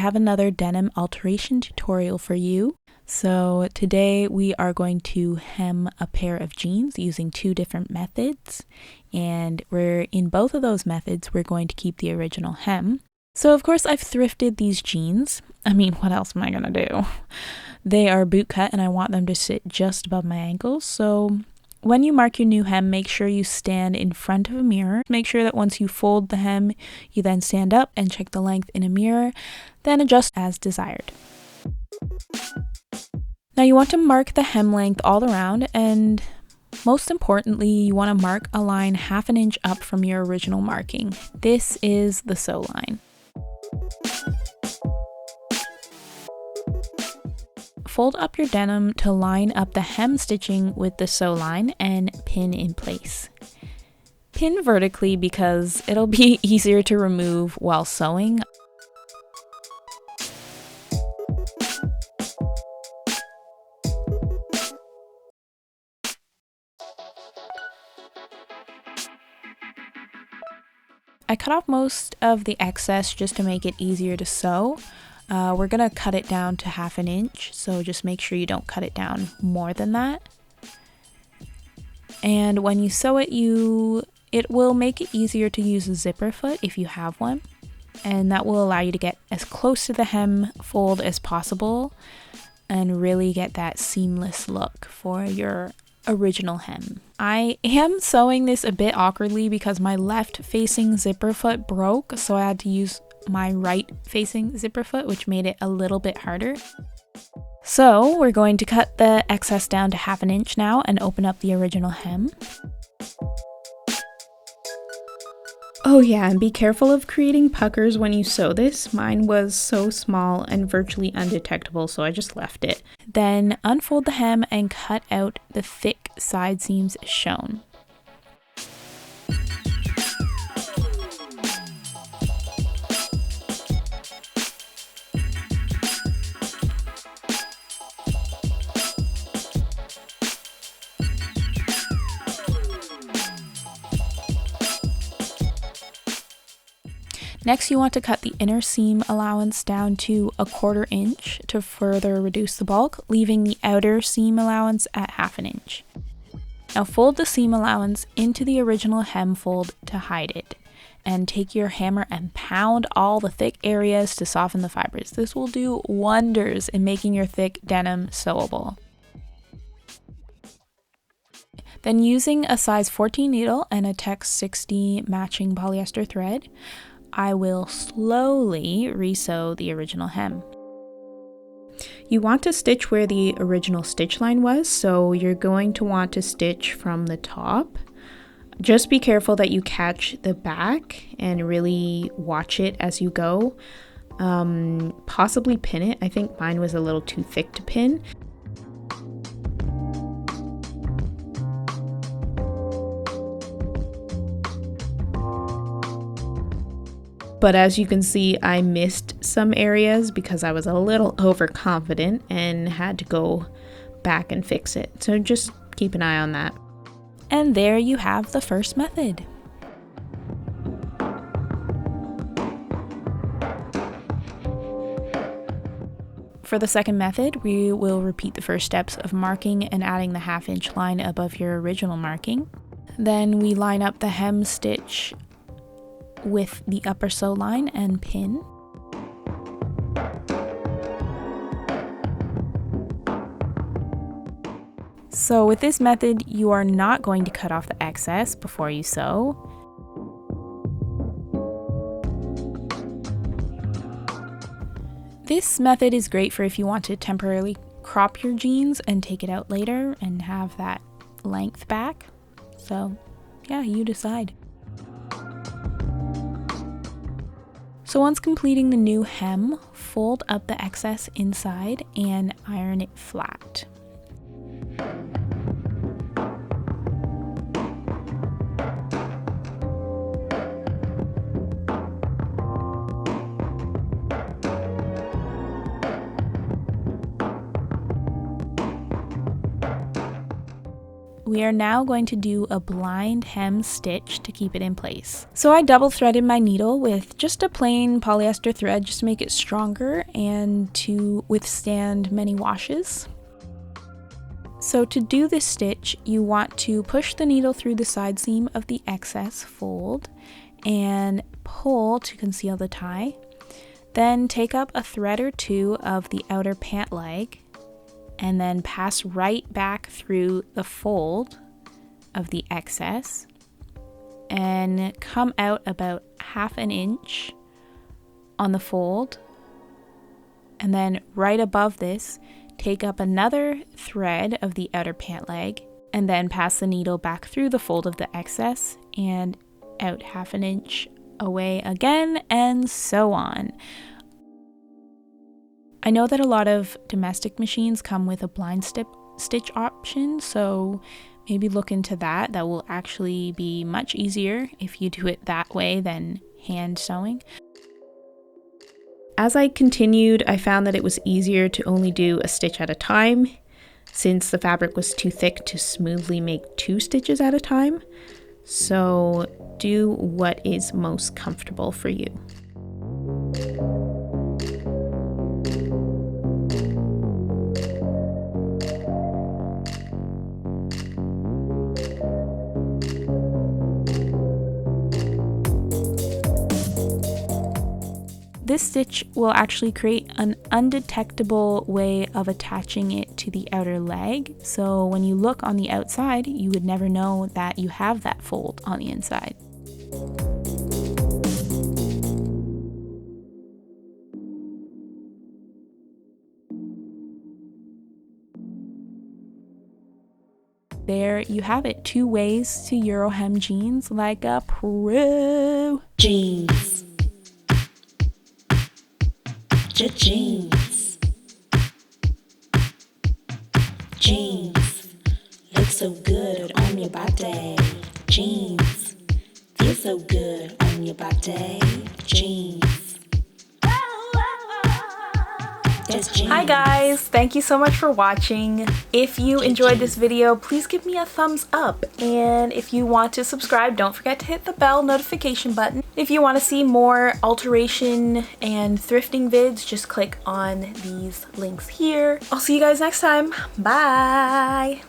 have another denim alteration tutorial for you. So today we are going to hem a pair of jeans using two different methods, and in both of those methods we're going to keep the original hem. So of course I've thrifted these jeans. I mean, what else am I gonna do? They are boot cut and I want them to sit just above my ankles, so when you mark your new hem, make sure you stand in front of a mirror. Make sure that once you fold the hem, you then stand up and check the length in a mirror, then adjust as desired. Now you want to mark the hem length all around, and most importantly, you want to mark a line 1/2 inch up from your original marking. This is the sew line. Fold up your denim to line up the hem stitching with the sew line and pin in place. Pin vertically because it'll be easier to remove while sewing. I cut off most of the excess just to make it easier to sew. We're gonna cut it down to 1/2 inch, so just make sure you don't cut it down more than that. And when you sew it, it will make it easier to use a zipper foot if you have one, and that will allow you to get as close to the hem fold as possible and really get that seamless look for your original hem. I am sewing this a bit awkwardly because my left facing zipper foot broke, so I had to use my right facing zipper foot, which made it a little bit harder. So we're going to cut the excess down to 1/2 inch now and open up the original hem. Oh yeah, and be careful of creating puckers when you sew this. Mine was so small and virtually undetectable, so I just left it. Then unfold the hem and cut out the thick side seams shown. Next, you want to cut the inner seam allowance down to 1/4 inch to further reduce the bulk, leaving the outer seam allowance at 1/2 inch. Now fold the seam allowance into the original hem fold to hide it, and take your hammer and pound all the thick areas to soften the fibers. This will do wonders in making your thick denim sewable. Then using a size 14 needle and a Tex 60 matching polyester thread, I will slowly resew the original hem. You want to stitch where the original stitch line was, so you're going to want to stitch from the top. Just be careful that you catch the back and really watch it as you go. Possibly pin it. I think mine was a little too thick to pin. But as you can see, I missed some areas because I was a little overconfident and had to go back and fix it. So just keep an eye on that. And there you have the first method. For the second method, we will repeat the first steps of marking and adding the 1/2 inch line above your original marking. Then we line up the hem stitch with the upper sew line and pin. So with this method, you are not going to cut off the excess before you sew. This method is great for if you want to temporarily crop your jeans and take it out later and have that length back. So yeah, you decide. So once completing the new hem, fold up the excess inside and iron it flat. we are now going to do a blind hem stitch to keep it in place. So I double threaded my needle with just a plain polyester thread just to make it stronger and to withstand many washes. So to do this stitch, you want to push the needle through the side seam of the excess fold and pull to conceal the tie. Then take up a thread or two of the outer pant leg and then pass right back through the fold of the excess and come out about 1/2 inch on the fold. And then right above this, take up another thread of the outer pant leg and then pass the needle back through the fold of the excess and out 1/2 inch away again, and so on. I know that a lot of domestic machines come with a blind stitch option, so maybe look into that. That will actually be much easier if you do it that way than hand sewing. As I continued, I found that it was easier to only do a stitch at a time, since the fabric was too thick to smoothly make 2 stitches at a time. So do what is most comfortable for you. This stitch will actually create an undetectable way of attaching it to the outer leg, so when you look on the outside, you would never know that you have that fold on the inside. There you have it, 2 ways to Euro hem jeans like a pro. Jeans. Jeans. Jeans. Look so good on your body. Jeans. Feel so good on your body. Jeans. Hi guys, thank you so much for watching. If you enjoyed this video, please give me a thumbs up. And if you want to subscribe, don't forget to hit the bell notification button. If you want to see more alteration and thrifting vids, just click on these links here. I'll see you guys next time. Bye!